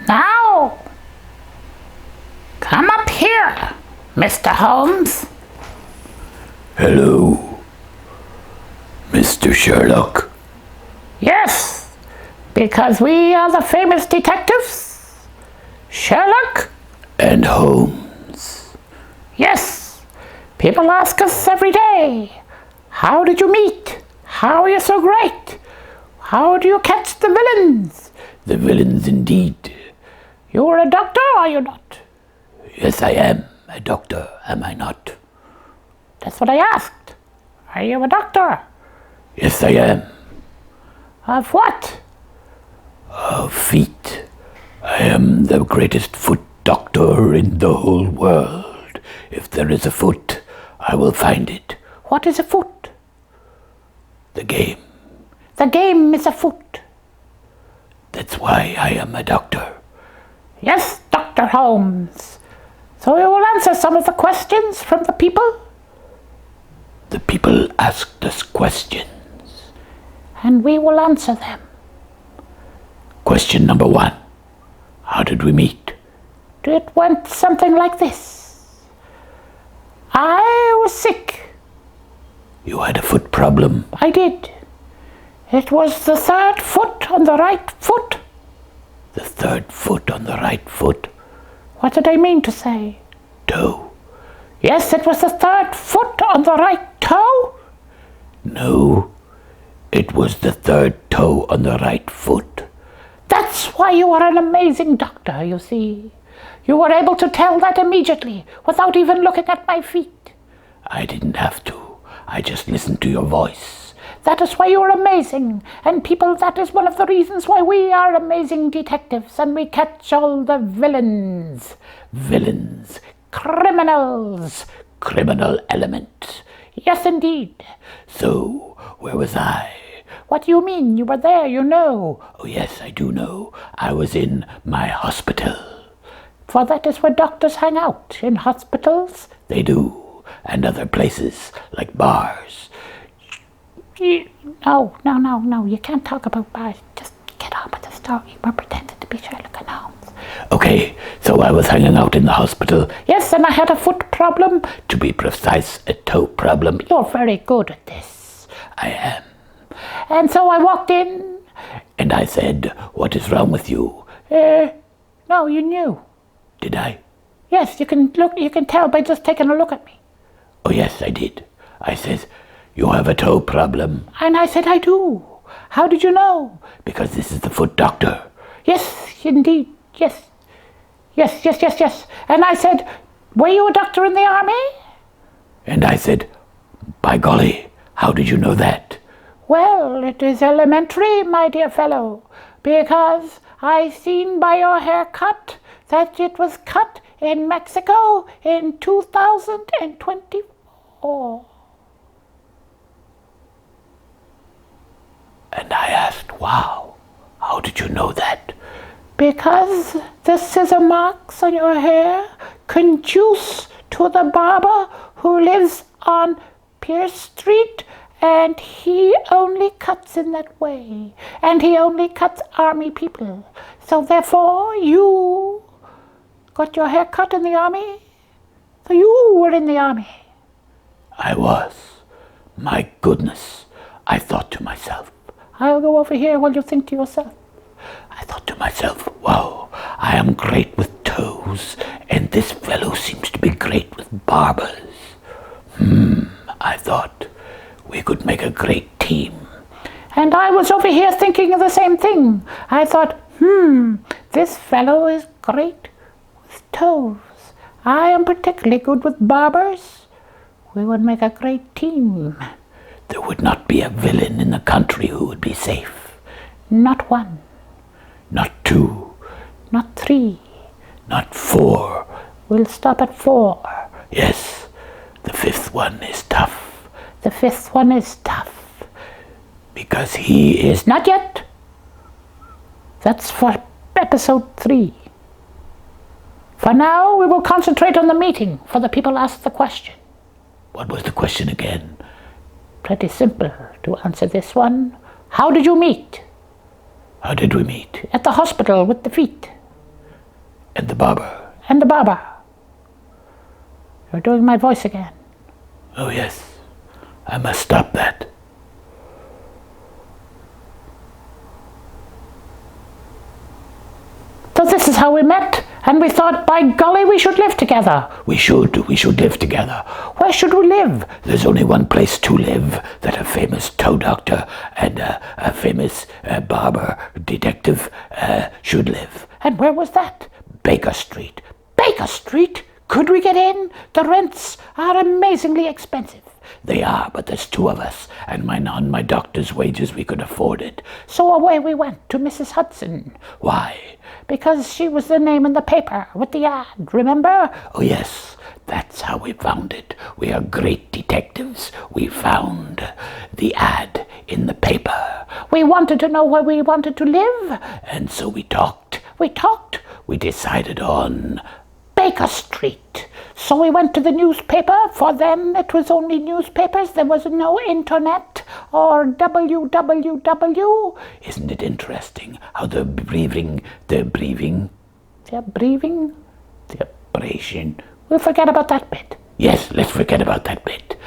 Now, come up here, Mr. Holmes. Hello, Mr. Sherlock. Yes, because we are the famous detectives, Sherlock and Holmes. Yes, people ask us every day, how did you meet? How are you so great? How do you catch the villains? The villains indeed. You're a doctor, are you not? Yes, I am a doctor, am I not? That's what I asked. Are you a doctor? Yes, I am. Of what? Of feet. I am the greatest foot doctor in the whole world. If there is a foot, I will find it. What is a foot? The game. The game is a foot. That's why I am a doctor. Yes, Dr. Holmes. So you will answer some of the questions from the people? The people asked us questions. And we will answer them. Question number 1. How did we meet? It went something like this. I was sick. You had a foot problem? I did. It was the third foot on the right foot. The third foot on the right foot? What did I mean to say? Toe. Yes, it was the third foot on the right toe. No, it was the third toe on the right foot. That's why you are an amazing doctor, you see. You were able to tell that immediately, without even looking at my feet. I didn't have to. I just listened to your voice. That is why you're amazing. And people, that is one of the reasons why we are amazing detectives and we catch all the villains. Villains. Criminals. Criminal element. Yes, indeed. So, where was I? What do you mean? You were there, you know. Oh, yes, I do know. I was in my hospital. For that is where doctors hang out, in hospitals. They do. And other places, like bars. No, you can't talk about bars. Just get on with the story. We're pretending to be Sherlock and Holmes. Okay, so I was hanging out in the hospital. Yes, and I had a foot problem. To be precise, a toe problem. You're very good at this. I am. And so I walked in. And I said, what is wrong with you? No, you knew. Did I? Yes, you can tell by just taking a look at me. Oh, yes, I did. I said, you have a toe problem. And I said, I do. How did you know? Because this is the foot doctor. Yes, indeed, yes. Yes. And I said, were you a doctor in the army? And I said, by golly, how did you know that? Well, it is elementary, my dear fellow, because I seen by your haircut that it was cut in Mexico in 2024. And I asked, wow, how did you know that? Because the scissor marks on your hair conduce to the barber who lives on Pierce Street, and he only cuts in that way, and he only cuts army people. So therefore, you got your hair cut in the army, so you were in the army. I was. My goodness, I thought to myself. I'll go over here while you think to yourself. I thought to myself, wow, I am great with toes, and this fellow seems to be great with barbers. I thought we could make a great team. And I was over here thinking of the same thing. I thought, this fellow is great with toes. I am particularly good with barbers. We would make a great team. There would not be a villain in the country who would be safe. Not one. Not two. Not three. Not four. We'll stop at 4. Yes, the 5th one is tough. The 5th one is tough. Because he is... Not yet. That's for episode 3. For now, we will concentrate on the meeting, for the people asked the question. What was the question again? Pretty simple to answer this one. How did you meet? How did we meet? At the hospital with the feet. And the barber? And the barber. You're doing my voice again. Oh yes, I must stop that. So this is how we met, and we thought, by golly, we should live together. We should live together. Where should we live? There's only one place to live that a famous toe doctor and a famous barber detective should live. And where was that? Baker Street. Baker Street? Could we get in? The rents are amazingly expensive. They are, but there's two of us, and on my doctor's wages we could afford it. So away we went to Mrs. Hudson. Why? Because she was the name in the paper with the ad, remember? Oh yes, that's how we found it. We are great detectives. We found the ad in the paper. We wanted to know where we wanted to live. And so we talked. We decided on Baker Street. So we went to the newspaper, for then it was only newspapers. There was no internet or www. Isn't it interesting how the abrasion. We'll forget about that bit. Yes, let's forget about that bit.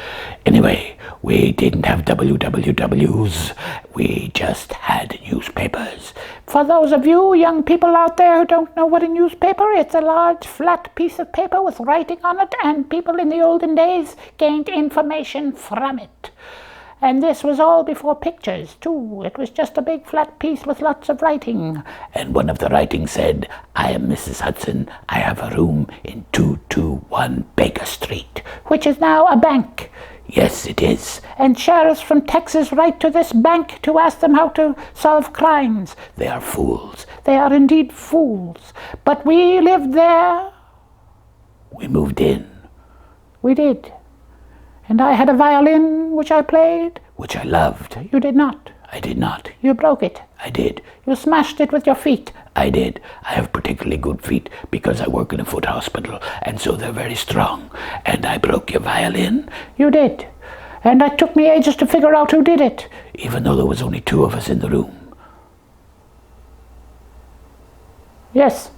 Anyway, we didn't have wwws. We just had newspapers. For those of you young people out there who don't know what a newspaper is, it's a large flat piece of paper with writing on it, and people in the olden days gained information from it. And this was all before pictures, too. It was just a big flat piece with lots of writing. And one of the writings said, I am Mrs. Hudson. I have a room in 221 Baker Street. Which is now a bank. Yes, it is. And sheriffs from Texas write to this bank to ask them how to solve crimes. They are fools. They are indeed fools. But we lived there. We moved in. We did. And I had a violin, which I played. Which I loved. You did not. I did not. You broke it. I did. You smashed it with your feet. I did. I have particularly good feet because I work in a foot hospital, and so they're very strong. And I broke your violin. You did. And it took me ages to figure out who did it. Even though there was only two of us in the room. Yes.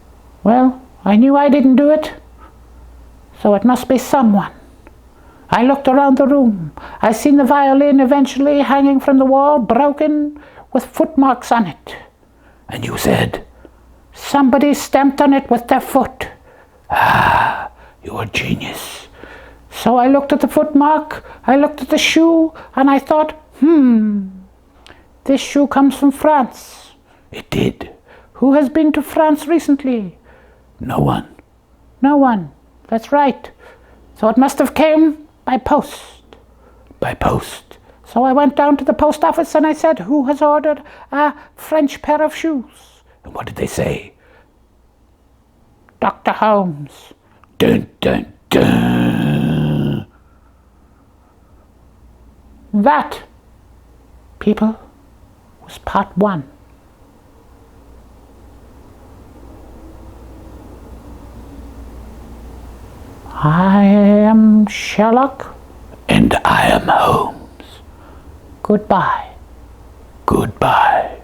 Well, I knew I didn't do it. So it must be someone. I looked around the room. I seen the violin eventually hanging from the wall, broken, with footmarks on it. And you said? Somebody stamped on it with their foot. Ah, you're a genius. So I looked at the footmark, I looked at the shoe, and I thought, this shoe comes from France. It did. Who has been to France recently? No one. No one. That's right. So it must have came by post. By post. So I went down to the post office and I said, who has ordered a French pair of shoes? And what did they say? Dr. Holmes. Dun, dun, dun. That, people, was part 1. I am Sherlock. And I am Holmes. Goodbye. Goodbye.